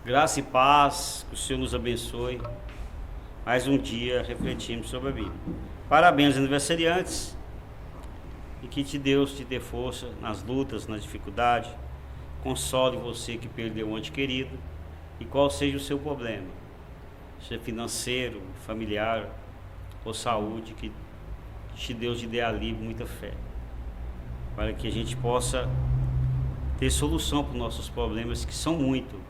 Graça e paz, que o Senhor nos abençoe. Mais um dia refletimos sobre a Bíblia. Parabéns, aniversariantes, e que Deus te dê força nas lutas, nas dificuldades. Console você que perdeu um ente querido, e qual seja o seu problema, seja financeiro, familiar ou saúde, que Deus te dê alívio, muita fé, para que a gente possa ter solução para os nossos problemas, que são muitos.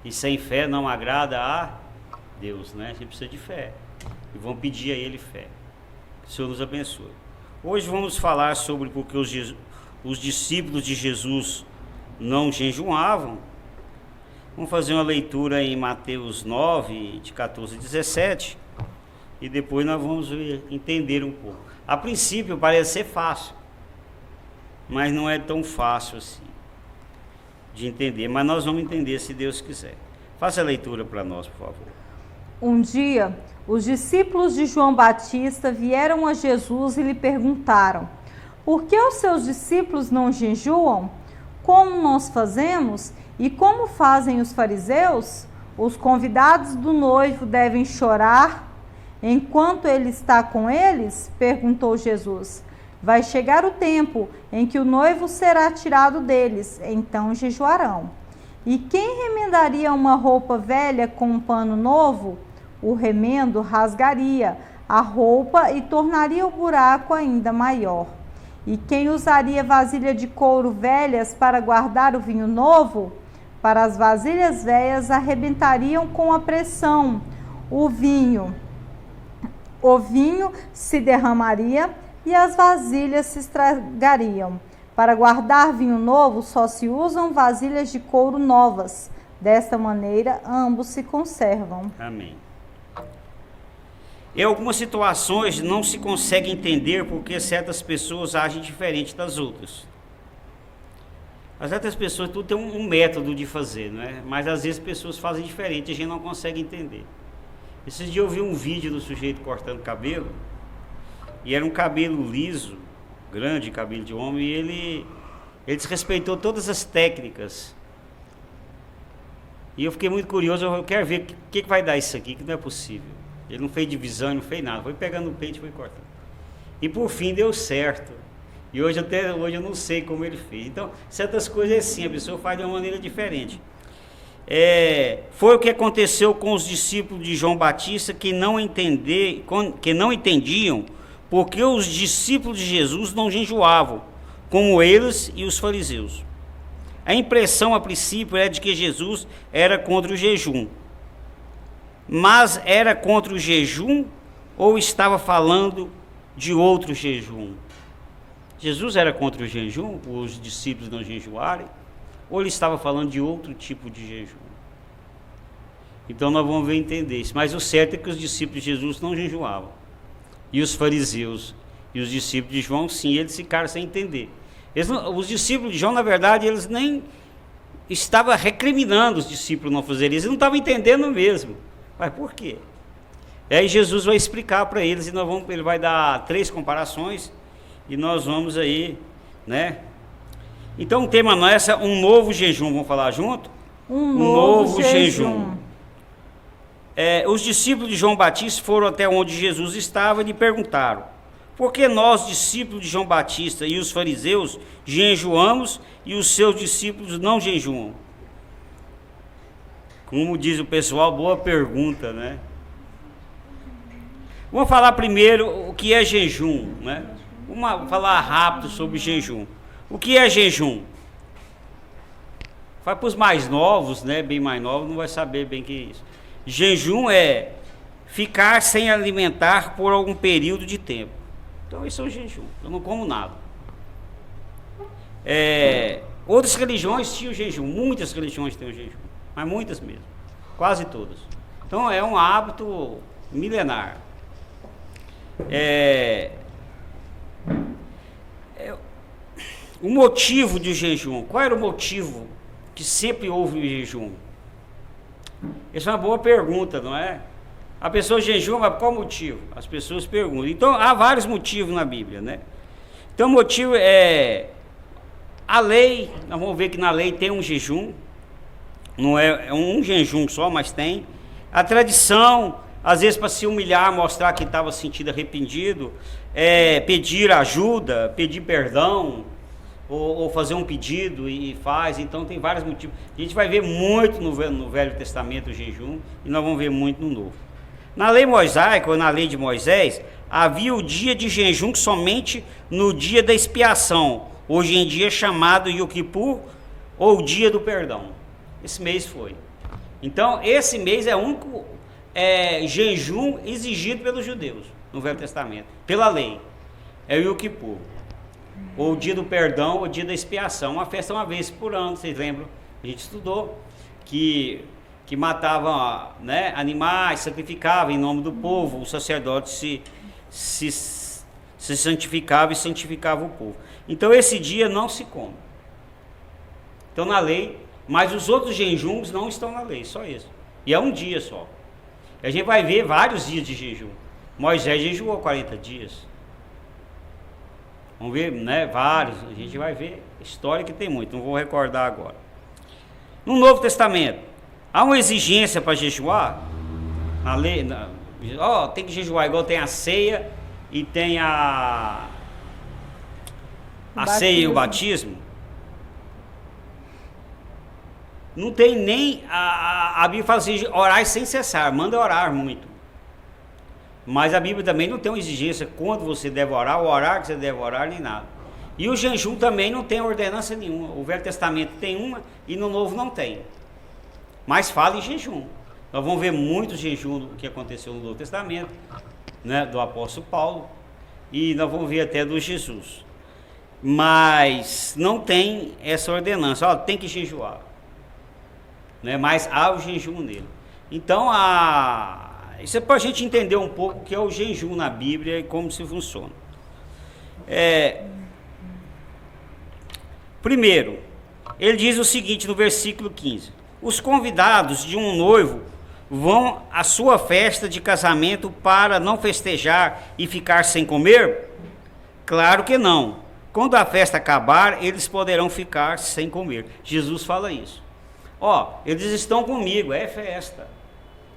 E sem fé não agrada a Deus, né? A gente precisa de fé. E vamos pedir a Ele fé. Que o Senhor nos abençoe. Hoje vamos falar sobre porque os discípulos de Jesus não jejuavam. Vamos fazer uma leitura em Mateus 9, de 14 a 17. E depois nós vamos entender um pouco. A princípio parece ser fácil, mas não é tão fácil assim de entender, mas nós vamos entender se Deus quiser. Faça a leitura para nós, por favor. Um dia, os discípulos de João Batista vieram a Jesus e lhe perguntaram: por que os seus discípulos não jejuam, como nós fazemos e como fazem os fariseus? Os convidados do noivo devem chorar enquanto ele está com eles? Perguntou Jesus. Vai chegar o tempo em que o noivo será tirado deles, então jejuarão. E quem remendaria uma roupa velha com um pano novo? O remendo rasgaria a roupa e tornaria o buraco ainda maior. E quem usaria vasilha de couro velhas para guardar o vinho novo? Para as vasilhas velhas arrebentariam com a pressão o vinho se derramaria e as vasilhas se estragariam. Para guardar vinho novo, só se usam vasilhas de couro novas. Desta maneira, ambos se conservam. Amém. Em algumas situações não se consegue entender porque certas pessoas agem diferente das outras. As outras pessoas tudo tem um método de fazer, não é? Mas às vezes pessoas fazem diferente e a gente não consegue entender. Esses dias eu vi um vídeo do sujeito cortando cabelo, e era um cabelo liso, grande cabelo de homem, e ele desrespeitou todas as técnicas. E eu fiquei muito curioso, eu quero ver o que vai dar isso aqui, que não é possível. Ele não fez divisão, não fez nada, foi pegando o pente e foi cortando. E por fim deu certo. E hoje eu não sei como ele fez. Então, certas coisas é assim, a pessoa faz de uma maneira diferente. Foi o que aconteceu com os discípulos de João Batista que não entendiam porque os discípulos de Jesus não jejuavam, como eles e os fariseus. A impressão a princípio era de que Jesus era contra o jejum. Mas era contra o jejum ou estava falando de outro jejum? Jesus era contra o jejum, os discípulos não jejuarem, ou ele estava falando de outro tipo de jejum? Então nós vamos ver entender isso. Mas o certo é que os discípulos de Jesus não jejuavam. E os fariseus e os discípulos de João, sim, eles ficaram sem entender. Os discípulos de João, na verdade, eles nem estavam recriminando os discípulos não fazerem isso, eles não estavam entendendo mesmo. Mas por quê? E aí Jesus vai explicar para eles, e ele vai dar 3 comparações, e nós vamos aí, né? Então o tema nosso é um novo jejum, vamos falar junto? Um novo jejum. Os discípulos de João Batista foram até onde Jesus estava e lhe perguntaram: por que nós, discípulos de João Batista e os fariseus, jejuamos e os seus discípulos não jejuam? Como diz o pessoal, boa pergunta, né? Vamos falar primeiro o que é jejum, né? Vamos falar rápido sobre jejum. O que é jejum? Vai para os mais novos, né? Bem mais novos, não vai saber bem o que é isso. Jejum é ficar sem alimentar por algum período de tempo. Então isso é o jejum. Eu não como nada. Outras religiões tinham jejum. Muitas religiões têm o jejum. Mas muitas mesmo. Quase todas. Então é um hábito milenar. O motivo do jejum. Qual era o motivo que sempre houve o jejum? Essa é uma boa pergunta, não é? A pessoa jejua, mas qual motivo? As pessoas perguntam. Então, há vários motivos na Bíblia, né? Então, o motivo é a lei. Nós vamos ver que na lei tem um jejum. Não é um jejum só, mas tem. A tradição, às vezes para se humilhar, mostrar que estava sentindo arrependido, pedir ajuda, pedir perdão, ou fazer um pedido e faz. Então tem vários motivos. A gente vai ver muito no Velho Testamento o jejum, e nós vamos ver muito no Novo. Na lei mosaica, ou na lei de Moisés, havia o dia de jejum somente no dia da expiação, hoje em dia chamado Yom Kippur, ou o dia do perdão. Esse mês foi. Então, esse mês é o único jejum exigido pelos judeus no Velho Testamento, pela lei. É o Yom Kippur, ou o dia do perdão, ou o dia da expiação. Uma festa uma vez por ano, vocês lembram? A gente estudou que matavam, né, animais, sacrificavam em nome do povo, o sacerdote se santificava e santificava o povo. Então esse dia não se come. Então na lei, mas os outros jejuns não estão na lei, só isso. E é um dia só. A gente vai ver vários dias de jejum. Moisés jejuou 40 dias. Vamos ver, né, vários. A gente vai ver história que tem muito, não vou recordar agora. No Novo Testamento, há uma exigência para jejuar? Na lei, tem que jejuar igual tem a ceia e tem a ceia e o batismo. Não tem nem a Bíblia fala assim, orar sem cessar, manda orar muito. Mas a Bíblia também não tem uma exigência quando você deve orar, o horário que você deve orar, nem nada. E o jejum também não tem ordenança nenhuma. O Velho Testamento tem uma e no Novo não tem. Mas fala em jejum. Nós vamos ver muito jejum do que aconteceu no Novo Testamento, né, do apóstolo Paulo, e nós vamos ver até do Jesus. Mas não tem essa ordenança, tem que jejuar, né, mas há o jejum nele. Então, isso é para a gente entender um pouco o que é o jejum na Bíblia e como se funciona. Primeiro, ele diz o seguinte no versículo 15: os convidados de um noivo vão à sua festa de casamento para não festejar e ficar sem comer? Claro que não. Quando a festa acabar, eles poderão ficar sem comer. Jesus fala isso. Eles estão comigo, é festa.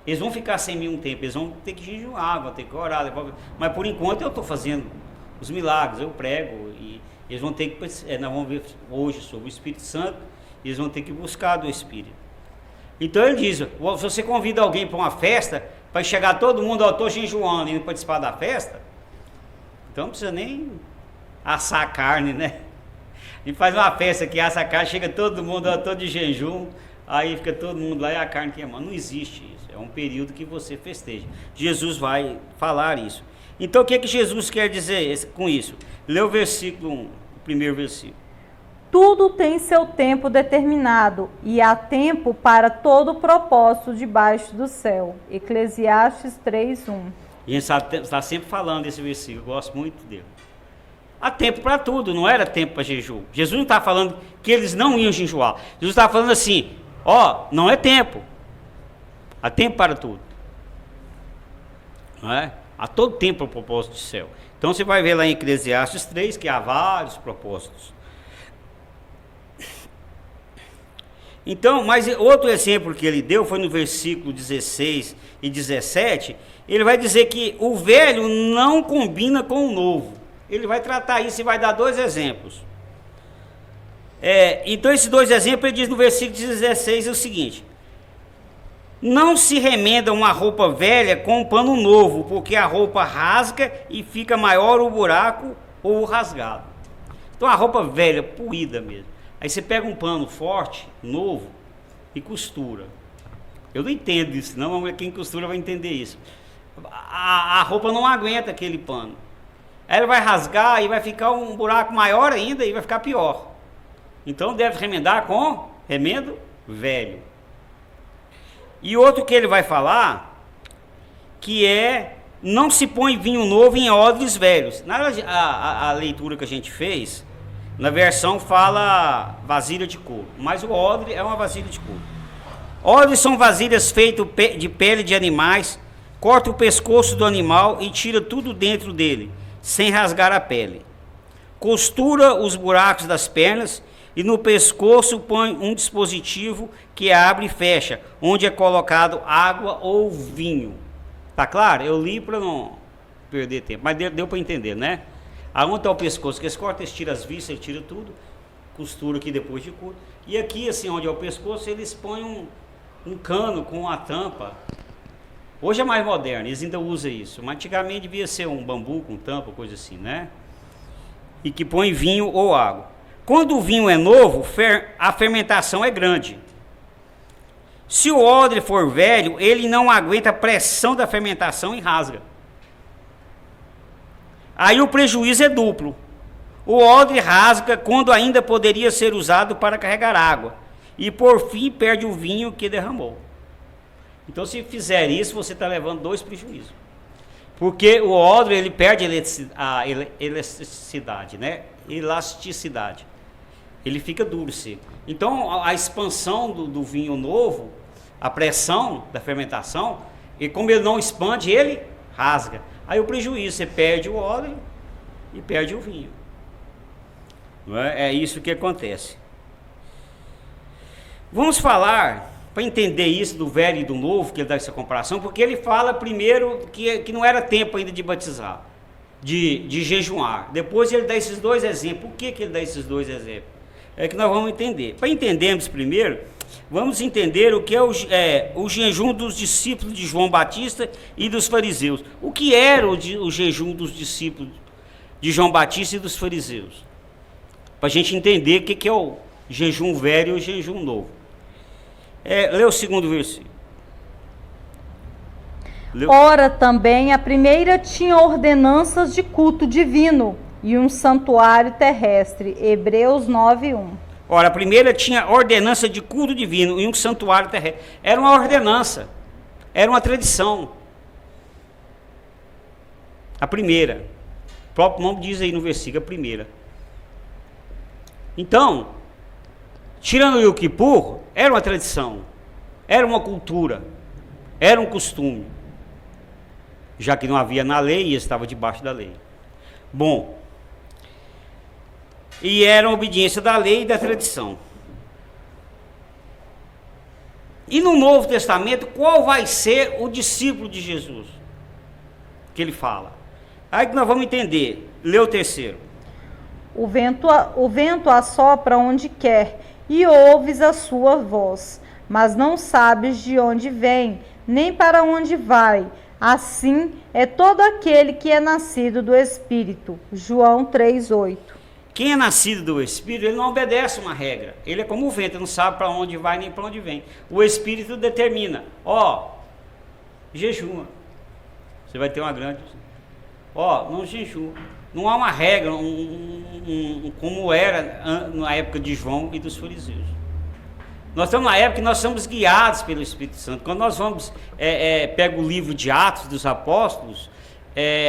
Eles vão ficar sem mim um tempo, eles vão ter que jejuar, vão ter que orar. Mas por enquanto eu estou fazendo os milagres, eu prego. E eles vão ter que, nós vamos ver hoje sobre o Espírito Santo, eles vão ter que buscar do Espírito. Então ele diz, se você convida alguém para uma festa, para chegar todo mundo, eu estou jejuando e não participar da festa, então não precisa nem assar a carne, né? A gente faz uma festa que assa a carne, chega todo mundo, eu estou de jejum, aí fica todo mundo lá e a carne queimando. Não existe isso, é um período que você festeja. Jesus vai falar isso. Então o que Jesus quer dizer com isso? Lê o versículo 1, o primeiro versículo. Tudo tem seu tempo determinado, e há tempo para todo propósito debaixo do céu. Eclesiastes 3:1. A gente está sempre falando desse versículo, eu gosto muito dele. Há tempo para tudo, não era tempo para jejum. Jesus não está falando que eles não iam jejuar. Jesus está falando assim, não é tempo. Há tempo para tudo. Não é? Há todo tempo o propósito do céu. Então você vai ver lá em Eclesiastes 3 que há vários propósitos. Então, mas outro exemplo que ele deu foi no versículo 16 e 17, ele vai dizer que o velho não combina com o novo. Ele vai tratar isso e vai dar dois exemplos. Então esses dois exemplos ele diz no versículo 16 o seguinte: não se remenda uma roupa velha com um pano novo, porque a roupa rasga e fica maior o buraco ou o rasgado. Então a roupa velha, poída mesmo. Aí você pega um pano forte, novo, e costura. Eu não entendo isso, não, mas quem costura vai entender isso. A roupa não aguenta aquele pano. Aí ela vai rasgar e vai ficar um buraco maior ainda e vai ficar pior. Então deve remendar com remendo velho. E outro que ele vai falar, que não se põe vinho novo em odres velhos. A leitura que a gente fez, na versão fala vasilha de couro, mas o odre é uma vasilha de couro. Odres são vasilhas feitas de pele de animais, corta o pescoço do animal e tira tudo dentro dele, sem rasgar a pele. Costura os buracos das pernas, e no pescoço põe um dispositivo que abre e fecha, onde é colocado água ou vinho. Tá claro? Eu li para não perder tempo, mas deu para entender, né? Aonde está o pescoço? Que eles cortam, eles tiram as vistas, eles tiram tudo, costura aqui depois de curto. E aqui, assim, onde é o pescoço, eles põem um cano com a tampa. Hoje é mais moderno, eles ainda usam isso, mas antigamente devia ser um bambu com tampa, coisa assim, né? E que põe vinho ou água. Quando o vinho é novo, a fermentação é grande. Se o odre for velho, ele não aguenta a pressão da fermentação e rasga. Aí o prejuízo é duplo. O odre rasga quando ainda poderia ser usado para carregar água. E por fim perde o vinho que derramou. Então se fizer isso, você está levando 2 prejuízos. Porque o odre ele perde a elasticidade, né? Elasticidade. Ele fica duro, seco. Então a expansão do vinho novo, a pressão da fermentação, e como ele não expande, ele rasga. Aí o prejuízo, você perde o odre e perde o vinho. Não é? É isso que acontece. Vamos falar, para entender isso do velho e do novo, que ele dá essa comparação, porque ele fala primeiro que não era tempo ainda de batizar, de jejuar. Depois ele dá esses 2 exemplos. Por que ele dá esses 2 exemplos? É que nós vamos entender. Para entendermos primeiro, vamos entender o que é o jejum dos discípulos de João Batista e dos fariseus. O que era o jejum dos discípulos de João Batista e dos fariseus? Para a gente entender o que é o jejum velho e o jejum novo. Lê o 2º versículo. Ora, também a primeira tinha ordenanças de culto divino e um santuário terrestre. Hebreus 9:1. Ora, a primeira tinha ordenança de culto divino e um santuário terrestre. Era uma ordenança, era uma tradição. A primeira. O próprio nome diz aí no versículo, a primeira. Então, tirando o Yom Kippur, era uma tradição, era uma cultura, era um costume, já que não havia na lei e estava debaixo da lei. Bom, e era uma obediência da lei e da tradição. E no Novo Testamento, qual vai ser o discípulo de Jesus? Que ele fala. Aí que nós vamos entender. Lê o 3º. O vento assopra onde quer, e ouves a sua voz, mas não sabes de onde vem, nem para onde vai. Assim é todo aquele que é nascido do Espírito. João 3:8. Quem é nascido do Espírito, ele não obedece uma regra. Ele é como o vento, ele não sabe para onde vai nem para onde vem. O Espírito determina. Jejuma. Você vai ter uma grande... não jejuma. Não há uma regra, como era na época de João e dos fariseus. Nós estamos na época que nós somos guiados pelo Espírito Santo. Quando nós vamos, pega o livro de Atos dos Apóstolos,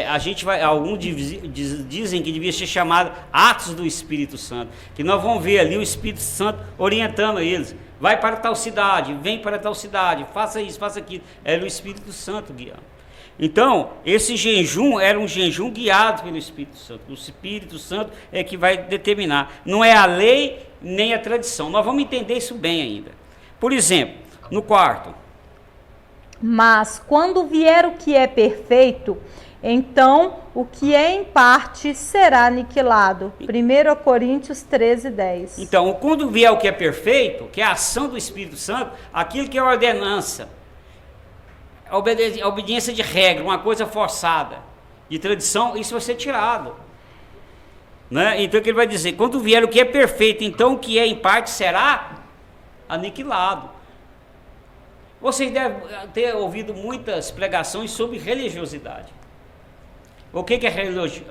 a gente vai, alguns dizem que devia ser chamado Atos do Espírito Santo, que nós vamos ver ali o Espírito Santo orientando eles. Vai para tal cidade, vem para tal cidade, faça isso, faça aquilo. Era o Espírito Santo guiando. Então, esse jejum era um jejum guiado pelo Espírito Santo. O Espírito Santo é que vai determinar. Não é a lei nem a tradição. Nós vamos entender isso bem ainda. Por exemplo, no 4. Mas quando vier o que é perfeito, então o que é em parte será aniquilado. 1 Coríntios 13:10. Então, quando vier o que é perfeito, que é a ação do Espírito Santo, aquilo que é ordenança, a obediência de regra, uma coisa forçada, de tradição, isso vai ser tirado. Né? Então, o que ele vai dizer? Quando vier o que é perfeito, então o que é em parte será aniquilado. Vocês devem ter ouvido muitas pregações sobre religiosidade. O que é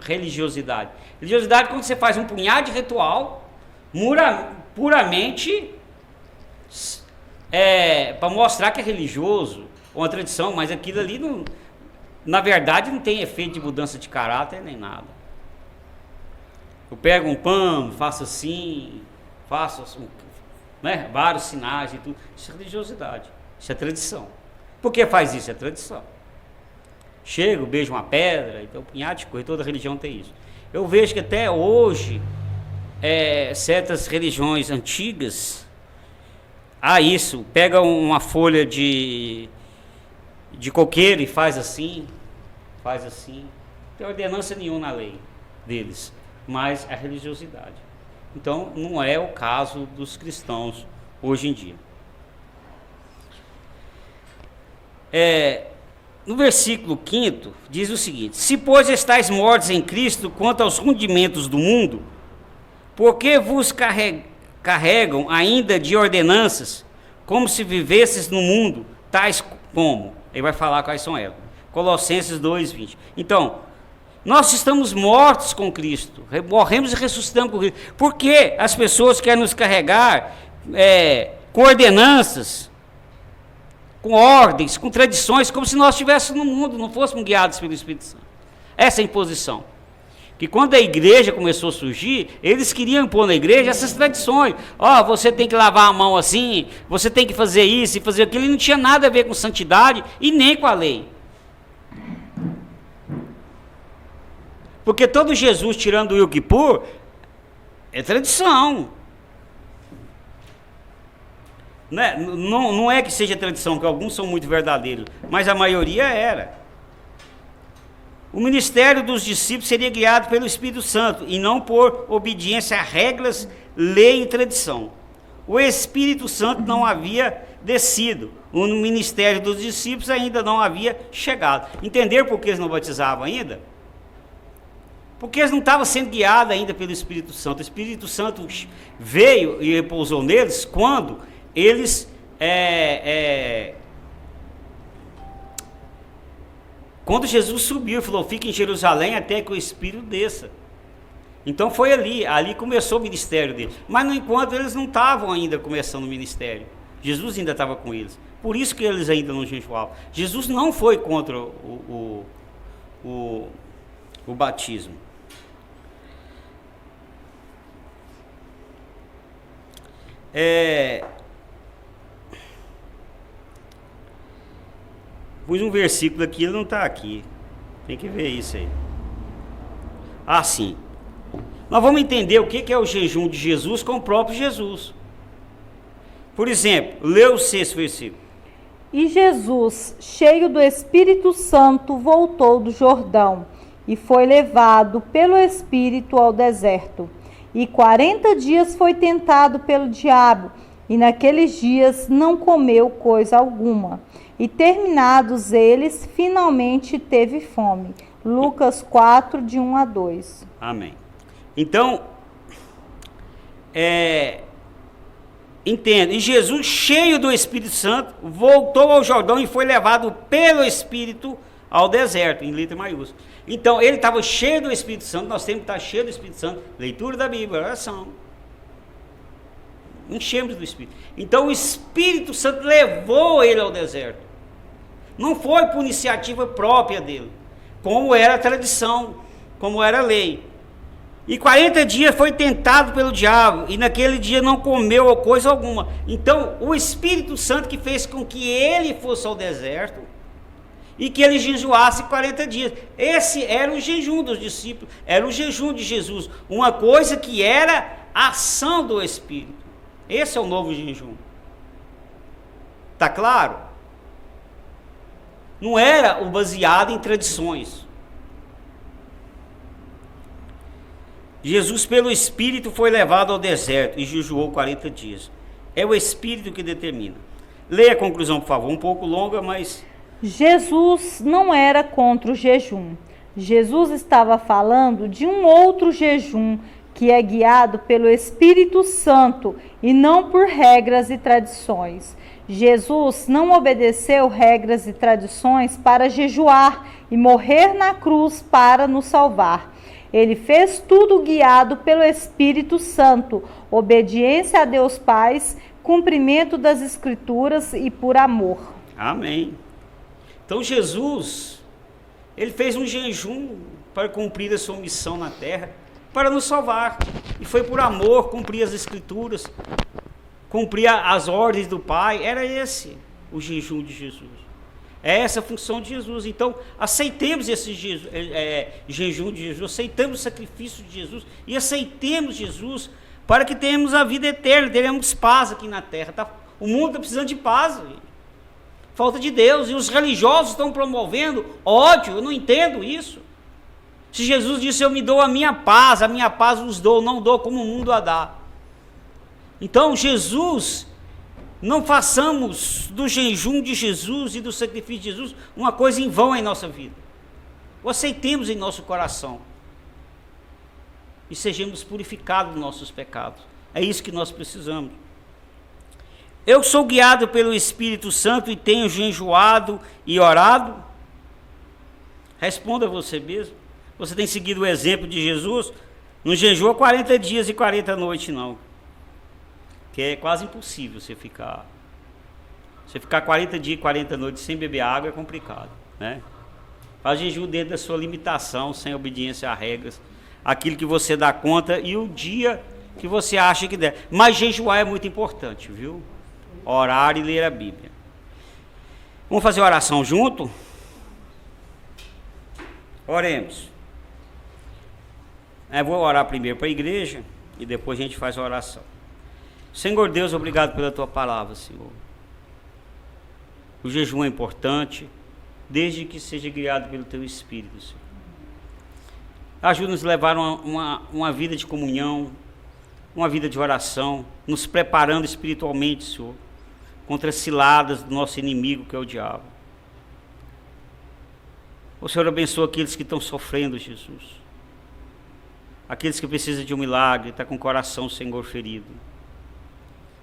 religiosidade? Religiosidade é quando você faz um punhado de ritual, puramente para mostrar que é religioso, uma tradição, mas aquilo ali, não, na verdade, não tem efeito de mudança de caráter nem nada. Eu pego um pano, faço assim, vários sinais e tudo. Isso é religiosidade, isso é tradição. Por que faz isso? É tradição. Chego, beijo uma pedra, então um punhado de coisa, toda religião tem isso. Eu vejo que até hoje certas religiões antigas, há isso, pega uma folha de coqueiro e faz assim, não tem ordenança nenhuma na lei deles, mas a religiosidade. Então, não é o caso dos cristãos hoje em dia. No versículo 5 diz o seguinte: se pois estáis mortos em Cristo quanto aos rudimentos do mundo, por que vos carregam ainda de ordenanças, como se vivesses no mundo, tais como? Ele vai falar quais são elas. Colossenses 2:20. Então, nós estamos mortos com Cristo, morremos e ressuscitamos com Cristo. Por que as pessoas querem nos carregar com ordenanças, com ordens, com tradições, como se nós estivéssemos no mundo, não fôssemos guiados pelo Espírito Santo? Essa é a imposição. Que quando a igreja começou a surgir, eles queriam impor na igreja essas tradições. Você tem que lavar a mão assim, você tem que fazer isso e fazer aquilo, e não tinha nada a ver com santidade e nem com a lei. Porque todo Jesus, tirando o Yom Kippur, é tradição. Não é que seja tradição, que alguns são muito verdadeiros, mas a maioria era. O ministério dos discípulos seria guiado pelo Espírito Santo e não por obediência a regras, lei e tradição. O Espírito Santo não havia descido, o ministério dos discípulos ainda não havia chegado. Entender por que eles não batizavam ainda? Porque eles não estavam sendo guiados ainda pelo Espírito Santo. O Espírito Santo veio e repousou neles quando eles quando Jesus subiu e falou: fique em Jerusalém até que o Espírito desça. Então foi ali começou o ministério dele. Mas no enquanto eles não estavam ainda começando o ministério, Jesus ainda estava com eles. Por isso que eles ainda não jejuavam. Jesus não foi contra o batismo. Pus um versículo aqui, ele não está aqui. Tem que ver isso aí. Sim. Nós vamos entender o que é o jejum de Jesus com o próprio Jesus. Por exemplo, lê o 6º versículo. E Jesus, cheio do Espírito Santo, voltou do Jordão e foi levado pelo Espírito ao deserto. E 40 dias foi tentado pelo diabo, e naqueles dias não comeu coisa alguma. E terminados eles, finalmente teve fome. Lucas 4, de 1 a 2. Amém. Então, entenda, e Jesus, cheio do Espírito Santo, voltou ao Jordão e foi levado pelo Espírito ao deserto, em letra maiúscula. Então, ele estava cheio do Espírito Santo, nós temos que estar cheio do Espírito Santo, leitura da Bíblia, oração. Enchemos do Espírito. Então, o Espírito Santo levou ele ao deserto. Não foi por iniciativa própria dele, como era a tradição, como era a lei. E 40 dias foi tentado pelo diabo, e naquele dia não comeu coisa alguma. Então, o Espírito Santo que fez com que ele fosse ao deserto, e que ele jejuasse 40 dias. Esse era o jejum dos discípulos, era o jejum de Jesus. Uma coisa que era a ação do Espírito. Esse é o novo jejum. Está claro? Não era o baseado em tradições. Jesus, pelo Espírito, foi levado ao deserto e jejuou 40 dias. É o Espírito que determina. Leia a conclusão, por favor. Um pouco longa, mas... Jesus não era contra o jejum. Jesus estava falando de um outro jejum que é guiado pelo Espírito Santo e não por regras e tradições. Jesus não obedeceu regras e tradições para jejuar e morrer na cruz para nos salvar. Ele fez tudo guiado pelo Espírito Santo, obediência a Deus Pai, cumprimento das Escrituras e por amor. Amém. Então Jesus, ele fez um jejum para cumprir a sua missão na terra, para nos salvar. E foi por amor cumprir as Escrituras, cumprir as ordens do Pai. Era esse o jejum de Jesus. É essa a função de Jesus. Então, aceitemos esse jejum de Jesus, aceitamos o sacrifício de Jesus e aceitemos Jesus para que tenhamos a vida eterna, teremos paz aqui na terra. O mundo está precisando de paz, falta de Deus, e os religiosos estão promovendo ódio. Eu não entendo isso. Se Jesus disse, eu me dou a minha paz vos dou, não dou como o mundo a dá. Então Jesus, não façamos do jejum de Jesus e do sacrifício de Jesus uma coisa em vão em nossa vida. O aceitemos em nosso coração e sejamos purificados dos nossos pecados. É isso que nós precisamos. Eu sou guiado pelo Espírito Santo e tenho jejuado e orado? Responda você mesmo. Você tem seguido o exemplo de Jesus? Não jejua 40 dias e 40 noites, não. Que é quase impossível você ficar 40 dias e 40 noites sem beber água é complicado, né? Faz jejum dentro da sua limitação, sem obediência a regras, aquilo que você dá conta e o dia que você acha que der. Mas jejuar é muito importante, viu? Orar e ler a Bíblia. Vamos fazer oração junto? Oremos. Eu vou orar primeiro para a igreja e depois a gente faz a oração. Senhor Deus, obrigado pela tua palavra, Senhor. O jejum é importante, desde que seja guiado pelo teu Espírito, Senhor. Ajuda-nos a levar uma vida de comunhão, uma vida de oração, nos preparando espiritualmente, Senhor, contra as ciladas do nosso inimigo, que é o diabo. O Senhor abençoa aqueles que estão sofrendo, Jesus. Aqueles que precisam de um milagre, está com o coração, Senhor, ferido.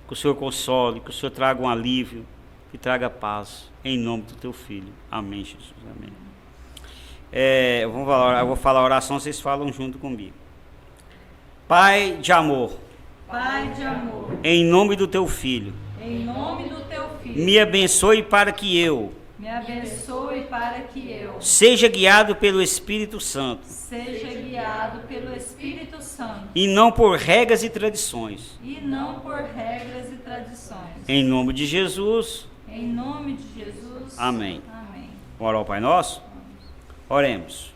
Que o Senhor console, que o Senhor traga um alívio, que traga paz, em nome do teu Filho. Amém, Jesus. Amém. Eu vou falar a oração, vocês falam junto comigo. Pai de amor. Pai de amor. Em nome do teu Filho. Em nome do teu Filho. Me abençoe para que eu. Me abençoe para que eu. Seja guiado pelo Espírito Santo. Seja guiado pelo Espírito Santo. E não por regras e tradições. E não por regras e tradições. Em nome de Jesus. Em nome de Jesus. Amém. Amém. Vamos orar ao Pai Nosso? Oremos.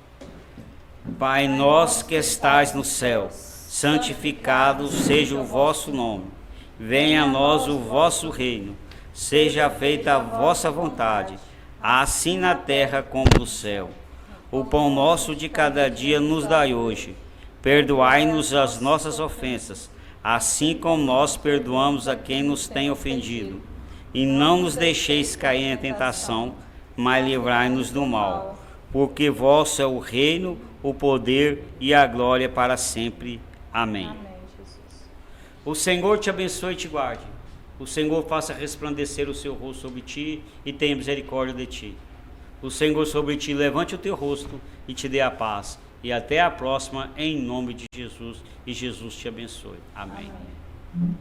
Pai nosso que estais no céu, santificado seja o vosso nome. Venha a nós o vosso reino. Seja feita a vossa vontade, assim na terra como no céu. O pão nosso de cada dia nos dai hoje. Perdoai-nos as nossas ofensas, assim como nós perdoamos a quem nos tem ofendido. E não nos deixeis cair em tentação, mas livrai-nos do mal. Porque vosso é o reino, o poder e a glória para sempre. Amém. Amém, Jesus. O Senhor te abençoe e te guarde. O Senhor faça resplandecer o seu rosto sobre ti e tenha misericórdia de ti. O Senhor sobre ti levante o teu rosto e te dê a paz. E até a próxima, em nome de Jesus. E Jesus te abençoe. Amém. Amém.